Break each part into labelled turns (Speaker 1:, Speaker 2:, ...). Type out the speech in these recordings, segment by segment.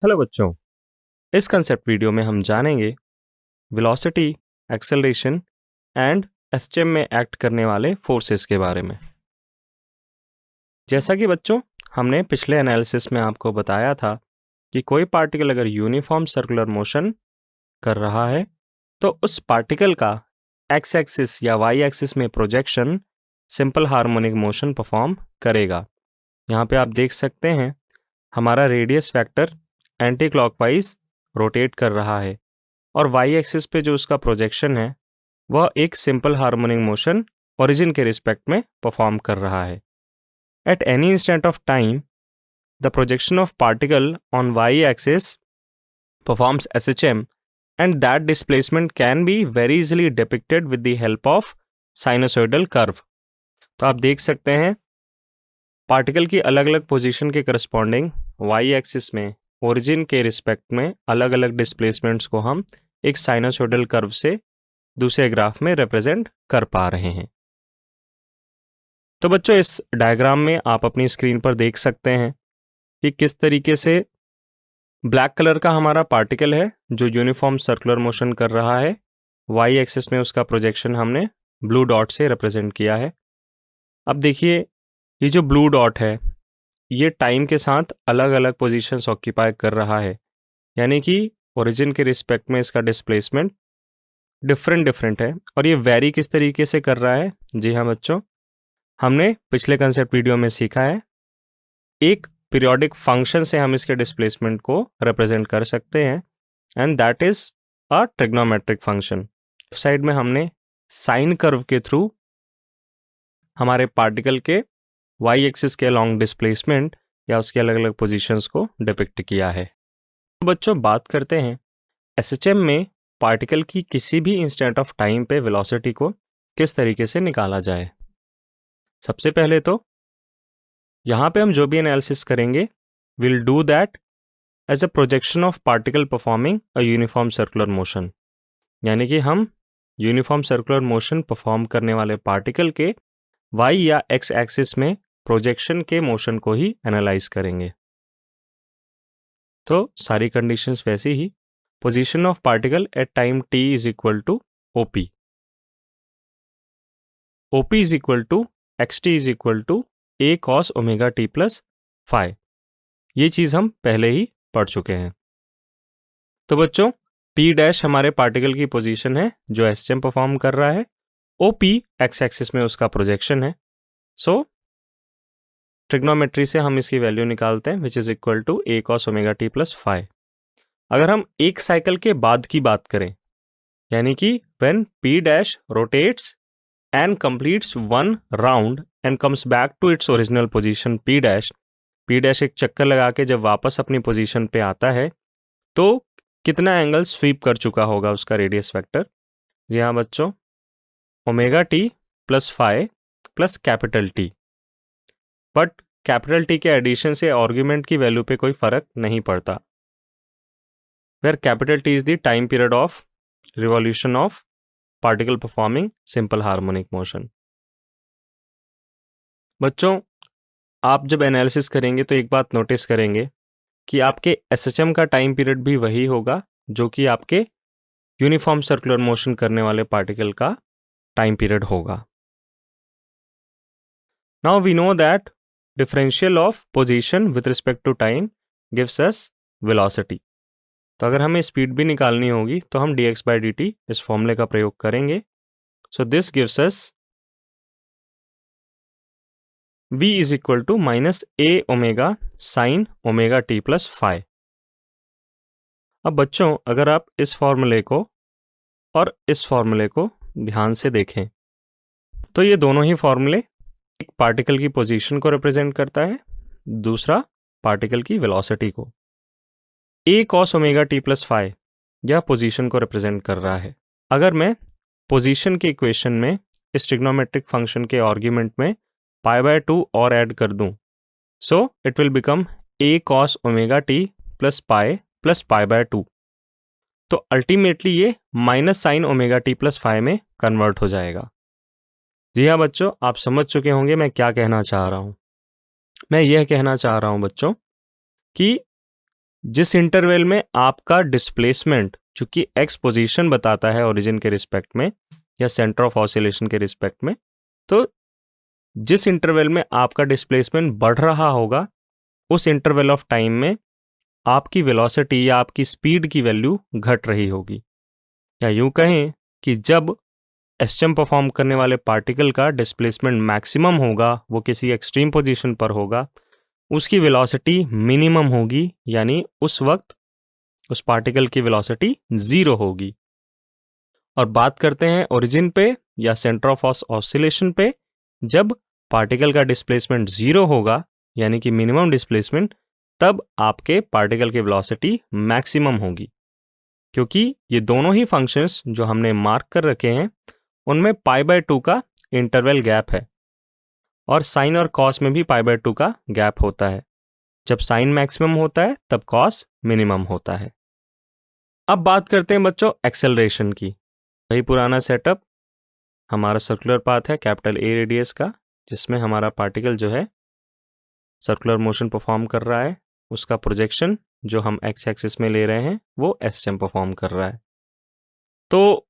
Speaker 1: Hello बच्चों, इस concept video में हम जानेंगे वेलोसिटी, एक्सेलरेशन एंड एसएचएम में एक्ट करने वाले फोर्सेस के बारे में। जैसा कि बच्चों हमने पिछले एनालिसिस में आपको बताया था कि कोई पार्टिकल अगर यूनिफॉर्म सर्कुलर मोशन कर रहा है तो उस पार्टिकल का एक्स एक्सिस या वाई एक्सिस में projection simple harmonic motion perform करेगा। यहाँ पे आप देख सकते हैं हमारा radius vector anti clockwise rotate कर रहा है और वाई एक्सिस पे जो उसका प्रोजेक्शन है वह एक सिंपल हार्मोनिक मोशन ओरिजिन के रिस्पेक्ट में परफॉर्म कर रहा है। At any instant of time the projection of particle on Y axis performs SHM and that displacement can be very easily depicted with the help of sinusoidal curve। तो आप देख सकते हैं पार्टिकल की अलग अलग पोजीशन के करस्पॉन्डिंग वाई एक्सिस में ओरिजिन के रिस्पेक्ट में अलग अलग डिस्प्लेसमेंट्स को हम एक साइनोसॉइडल कर्व से दूसरे ग्राफ में रिप्रेजेंट कर पा रहे हैं। तो बच्चों इस डायग्राम में आप अपनी स्क्रीन पर देख सकते हैं कि किस तरीके से ब्लैक कलर का हमारा पार्टिकल है जो यूनिफॉर्म सर्कुलर मोशन कर रहा है। वाई एक्सिस में उसका प्रोजेक्शन हमने ब्लू डॉट से रिप्रेजेंट किया है। अब देखिए ये जो ब्लू डॉट है ये टाइम के साथ अलग अलग पोजीशंस ऑक्यूपाई कर रहा है, यानी कि ओरिजिन के रिस्पेक्ट में इसका डिस्प्लेसमेंट डिफरेंट है। और ये वेरी किस तरीके से कर रहा है? जी हाँ बच्चों, हमने पिछले कंसेप्ट वीडियो में सीखा है एक पीरियोडिक फंक्शन से हम इसके डिस्प्लेसमेंट को रिप्रेजेंट कर सकते हैं and that is a trigonometric function. Side में हमने साइन कर्व के थ्रू हमारे पार्टिकल के वाई एक्सिस के अलॉन्ग डिस्प्लेसमेंट या उसके अलग अलग पोजीशंस को डिपिक्ट किया है। तो बच्चों बात करते हैं एसएचएम में पार्टिकल की किसी भी इंस्टेंट ऑफ टाइम पे वेलोसिटी को किस तरीके से निकाला जाए। सबसे पहले तो यहाँ पे हम जो भी एनालिसिस करेंगे will do that as a projection of particle performing a uniform circular motion, यानी कि हम यूनिफॉर्म सर्कुलर मोशन परफॉर्म करने वाले पार्टिकल के वाई या एक्स एक्सिस में प्रोजेक्शन के मोशन को ही एनालाइज करेंगे। तो सारी कंडीशंस वैसी ही, position of particle at time t is equal to OP, OP is equal to xt is equal to a cos omega t plus phi. ये चीज़ हम पहले ही पढ़ चुके हैं। तो बच्चों p डैश हमारे पार्टिकल की पोजीशन है जो एसएचएम परफॉर्म कर रहा है, OP एक्स एक्सिस में उसका प्रोजेक्शन है। सो ट्रिग्नोमेट्री से हम इसकी वैल्यू निकालते हैं which is equal to a cos omega t plus phi. अगर हम एक साइकिल के बाद की बात करें, यानी कि when p dash rotates and completes one round and comes back to its original position p dash एक चक्कर लगा के जब वापस अपनी पोजीशन पे आता है तो कितना एंगल स्वीप कर चुका होगा उसका रेडियस वेक्टर? जी हाँ बच्चों, omega T plus phi plus capital T. But capital T के एडिशन से आर्ग्यूमेंट की वैल्यू पे कोई फर्क नहीं पड़ता, where capital T is the time period of revolution of particle performing simple harmonic motion. बच्चों आप जब एनालिसिस करेंगे तो एक बात नोटिस करेंगे कि आपके एसएचएम का टाइम पीरियड भी वही होगा जो कि आपके यूनिफॉर्म सर्कुलर मोशन करने वाले पार्टिकल का टाइम पीरियड होगा। Now we know that differential of position with respect to time gives us velocity. तो अगर हमें स्पीड भी निकालनी होगी तो हम dx/dt इस फॉर्मूले का प्रयोग करेंगे। So this gives us v is equal to minus a omega sine omega t plus phi. अब बच्चों अगर आप इस फॉर्मूले को और इस फॉर्मूले को ध्यान से देखें तो ये दोनों ही फॉर्मूले एक पार्टिकल की पोजीशन को रिप्रेजेंट करता है, दूसरा पार्टिकल की वेलोसिटी को। a cos omega t plus phi यह पोजीशन को रिप्रेजेंट कर रहा है। अगर मैं पोजीशन के इक्वेशन में इस ट्रिग्नोमेट्रिक फंक्शन के आर्ग्यूमेंट में π/2 और ऐड कर दूं, so it will become a cos omega t plus pi plus π/2। तो अल्टीमेटली ये minus sine omega t plus phi में कन्वर्ट हो जाएगा। जी हाँ बच्चों, आप समझ चुके होंगे मैं क्या कहना चाह रहा हूँ। मैं यह कहना चाह रहा हूँ बच्चों कि जिस इंटरवल में आपका डिस्प्लेसमेंट, चूंकि एक्स पोजीशन बताता है ओरिजिन के रिस्पेक्ट में या सेंटर ऑफ ऑसिलेशन के रिस्पेक्ट में, तो जिस इंटरवल में आपका डिस्प्लेसमेंट बढ़ रहा होगा उस इंटरवल ऑफ टाइम में आपकी वेलोसिटी या आपकी स्पीड की वैल्यू घट रही होगी। या यूं कहें कि जब एसचेम परफॉर्म करने वाले पार्टिकल का डिस्प्लेसमेंट मैक्सिमम होगा, वो किसी एक्सट्रीम पोजीशन पर होगा, उसकी वेलोसिटी मिनिमम होगी, यानी उस वक्त उस पार्टिकल की वेलोसिटी 0 होगी। और बात करते हैं ओरिजिन पे या सेंटर ऑफ ऑसिलेशन पे, जब पार्टिकल का डिस्प्लेसमेंट 0 होगा यानी कि मिनिमम डिस्प्लेसमेंट, तब आपके पार्टिकल की वेलोसिटी मैक्सिमम होगी। क्योंकि ये दोनों ही फंक्शंस जो हमने मार्क कर रखे हैं उनमें π/2 का इंटरवल गैप है, और साइन और कॉस में भी π/2 का गैप होता है। जब साइन मैक्सिमम होता है तब कॉस मिनिमम होता है। अब बात करते हैं बच्चों एक्सेलरेशन की। वही पुराना सेटअप, हमारा सर्कुलर पाथ है कैपिटल ए रेडियस का, जिसमें हमारा पार्टिकल जो है सर्कुलर मोशन परफॉर्म कर रहा है, उसका प्रोजेक्शन जो हम एक्स एक्सिस में ले रहे हैं वो एसचेम परफॉर्म कर रहा है। तो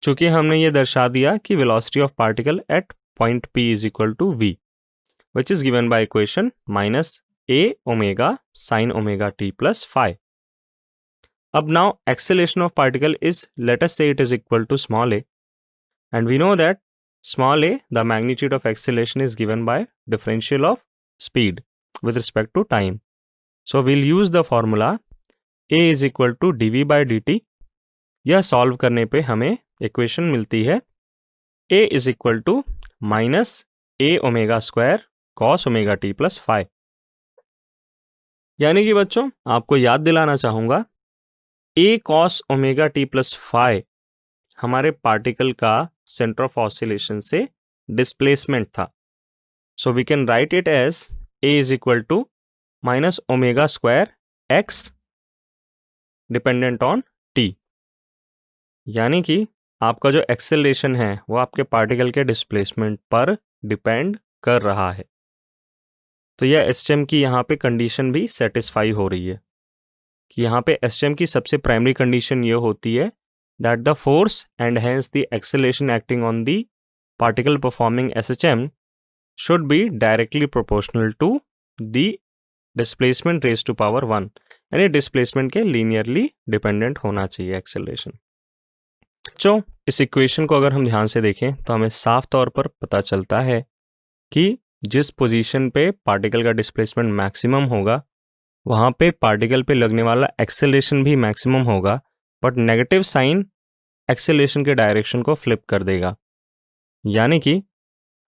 Speaker 1: चूंकि हमने ये दर्शा दिया कि velocity of particle at point P is equal to V, which is given by equation minus A omega sine omega T plus phi. अब now acceleration of particle is, let us say it is equal to small a, and we know that small a, the magnitude of acceleration is given by differential of speed with respect to time. So we'll use the formula a is equal to dv by dt. यह solve करने पे हमें equation मिलती है a is equal to minus a omega square cos omega t plus phi. यानी कि बच्चों आपको याद दिलाना चाहूंगा, a cos omega T plus phi हमारे पार्टिकल का सेंटर ऑफ ऑसिलेशन से डिस्प्लेसमेंट था। So we can write it as a is equal to minus omega square X dependent on t। यानी कि आपका जो एक्सेलरेशन है वो आपके पार्टिकल के डिस्प्लेसमेंट पर डिपेंड कर रहा है। तो यह एसचेम की यहाँ पे कंडीशन भी सेटिस्फाई हो रही है कि यहाँ पे एसचेम की सबसे प्राइमरी कंडीशन ये होती है that the force and hence the acceleration acting on the particle performing SHM should be directly proportional to the displacement raised to power 1, यानी डिस्प्लेसमेंट के लीनियरली डिपेंडेंट होना चाहिए एक्सेलरेशन। बच्चों इस इक्वेशन को अगर हम ध्यान से देखें तो हमें साफ तौर पर पता चलता है कि जिस पोजीशन पे पार्टिकल का डिस्प्लेसमेंट मैक्सिमम होगा वहाँ पे पार्टिकल पे लगने वाला एक्सेलरेशन भी मैक्सिमम होगा, बट नेगेटिव साइन एक्सेलरेशन के डायरेक्शन को फ्लिप कर देगा। यानी कि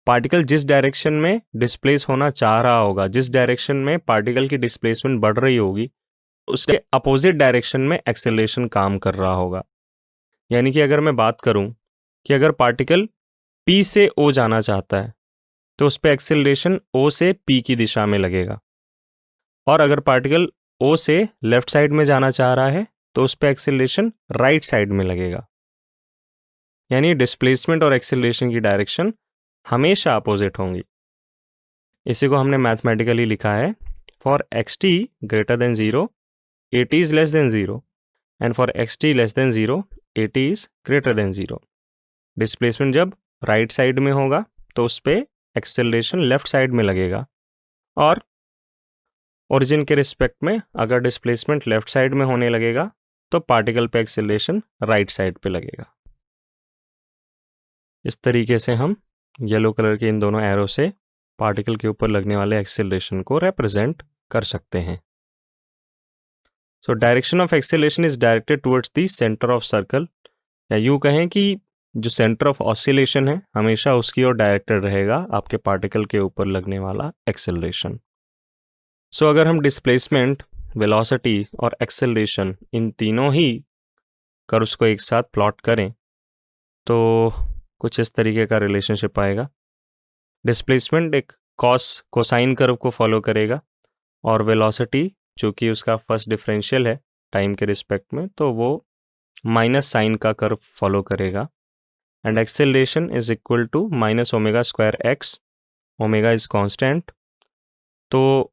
Speaker 1: पार्टिकल जिस डायरेक्शन में डिस्प्लेस होना चाह रहा होगा, जिस डायरेक्शन में पार्टिकल की डिस्प्लेसमेंट बढ़ रही होगी, उसके अपोजिट डायरेक्शन में एक्सेलरेशन काम कर रहा होगा। यानी कि अगर मैं बात करूं कि अगर पार्टिकल P से O जाना चाहता है तो उस पर एक्सेलरेशन O से P की दिशा में लगेगा, और अगर पार्टिकल O से लेफ्ट साइड में जाना चाह रहा है तो उस पर एक्सेलरेशन राइट साइड में लगेगा। यानी डिस्प्लेसमेंट और एक्सेलरेशन की डायरेक्शन हमेशा अपोजिट होंगी। इसी को हमने मैथमेटिकली लिखा है, for x T greater than 0 A T is less than 0 and for x T less than 0 A T is greater than 0। Displacement जब राइट साइड में होगा तो उस पर एक्सेलरेशन लेफ्ट साइड में लगेगा, और ओरिजिन के रिस्पेक्ट में अगर डिस्प्लेसमेंट लेफ्ट साइड में होने लगेगा तो पार्टिकल पे एक्सेलरेशन राइट साइड पे लगेगा। इस तरीके से हम येलो कलर के इन दोनों एरो से पार्टिकल के ऊपर लगने वाले एक्सेलरेशन को रिप्रेजेंट कर सकते हैं। So direction of acceleration is directed towards the centre of circle, या यूँ कहें कि जो सेंटर ऑफ ऑसिलेशन है हमेशा उसकी ओर डायरेक्टेड रहेगा आपके पार्टिकल के ऊपर लगने वाला एक्सेलरेशन। सो अगर हम डिस्प्लेसमेंट, वेलोसिटी और एक्सेलरेशन इन तीनों ही कर्व्स को एक साथ प्लॉट करें तो कुछ इस तरीके का रिलेशनशिप आएगा। डिस्प्लेसमेंट एक कोसाइन कर्व को फॉलो करेगा, और वेलोसिटी चूँकि उसका फर्स्ट डिफरेंशियल है टाइम के रिस्पेक्ट में तो वो माइनस साइन का कर्व फॉलो करेगा, and acceleration is equal to minus omega square X, omega is constant. तो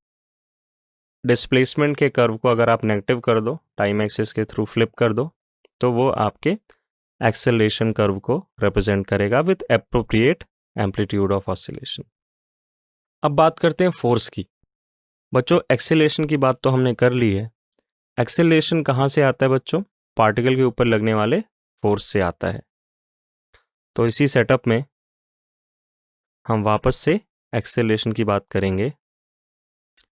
Speaker 1: डिस्प्लेसमेंट के कर्व को अगर आप नेगेटिव कर दो, टाइम एक्सिस के थ्रू फ्लिप कर दो, तो वो आपके एक्सेलरेशन कर्व को रिप्रेजेंट करेगा with appropriate amplitude of oscillation. अब बात करते हैं फोर्स की। बच्चों, एक्सेलरेशन की बात तो हमने कर ली है। एक्सेलरेशन कहाँ से आता है बच्चों? पार्टिकल के ऊपर लगने वाले फोर्स से आता है। तो इसी सेटअप में हम वापस से एक्सेलरेशन की बात करेंगे।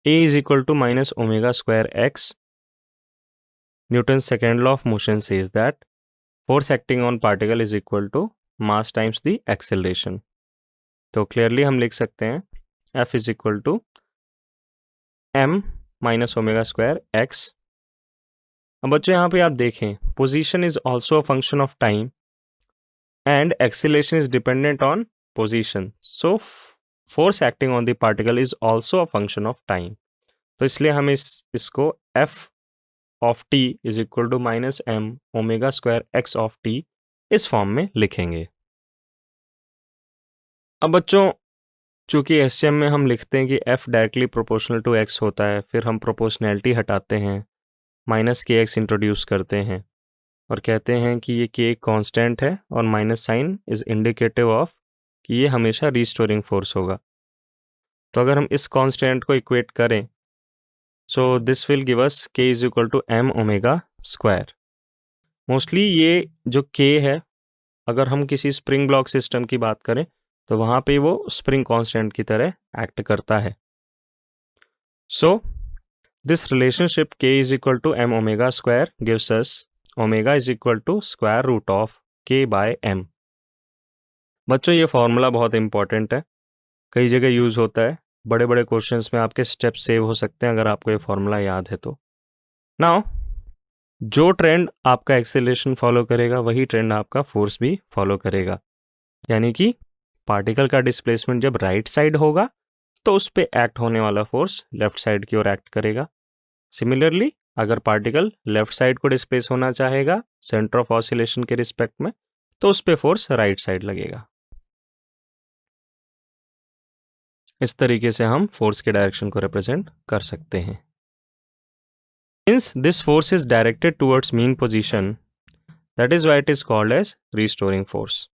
Speaker 1: A is equal to minus omega square x. Newton second law of motion says that force acting on particle is equal to mass times the acceleration. तो क्लियरली हम लिख सकते हैं F is equal to m minus omega square x. अब बच्चों यहाँ पे आप देखें, position is also a function of time and acceleration is dependent on position, so force acting on the particle is also a function of time. तो इसलिए हम इसको F of t is equal to minus m omega square x of t इस form में लिखेंगे। अब बच्चों, चूंकि एसटीएम में हम लिखते हैं कि F directly proportional to x होता है, फिर हम प्रोपोर्शनैलिटी हटाते हैं, माइनस के एक्स इंट्रोड्यूस करते हैं और कहते हैं कि ये के कांस्टेंट है और minus sign is indicative of कि ये हमेशा रीस्टोरिंग फोर्स होगा। तो अगर हम इस कांस्टेंट को इक्वेट करें, so this will give us K is equal to m omega square. Mostly ये जो k है, अगर हम किसी स्प्रिंग ब्लॉक सिस्टम की बात करें तो वहाँ पे वो स्प्रिंग कांस्टेंट की तरह एक्ट करता है। So this relationship k is equal to m omega square gives us omega is equal to square root of k by m। बच्चों, ये फॉर्मूला बहुत इंपॉर्टेंट है, कई जगह यूज़ होता है, बड़े बड़े क्वेश्चंस में आपके स्टेप्स सेव हो सकते हैं अगर आपको ये फॉर्मूला याद है तो। नाउ जो ट्रेंड आपका एक्सेलरेशन फॉलो करेगा वही ट्रेंड आपका फोर्स भी फॉलो करेगा, यानी कि पार्टिकल का डिस्प्लेसमेंट जब राइट साइड होगा तो उस पे एक्ट होने वाला फोर्स लेफ्ट साइड की ओर एक्ट करेगा। सिमिलरली अगर पार्टिकल लेफ्ट साइड को डिस्प्लेस होना चाहेगा सेंटर ऑफ ऑसिलेशन के रिस्पेक्ट में, तो उस पे फोर्स राइट साइड लगेगा। इस तरीके से हम फोर्स के डायरेक्शन को रिप्रेजेंट कर सकते हैं। Since this force is directed towards mean position, that is why it is called as restoring force.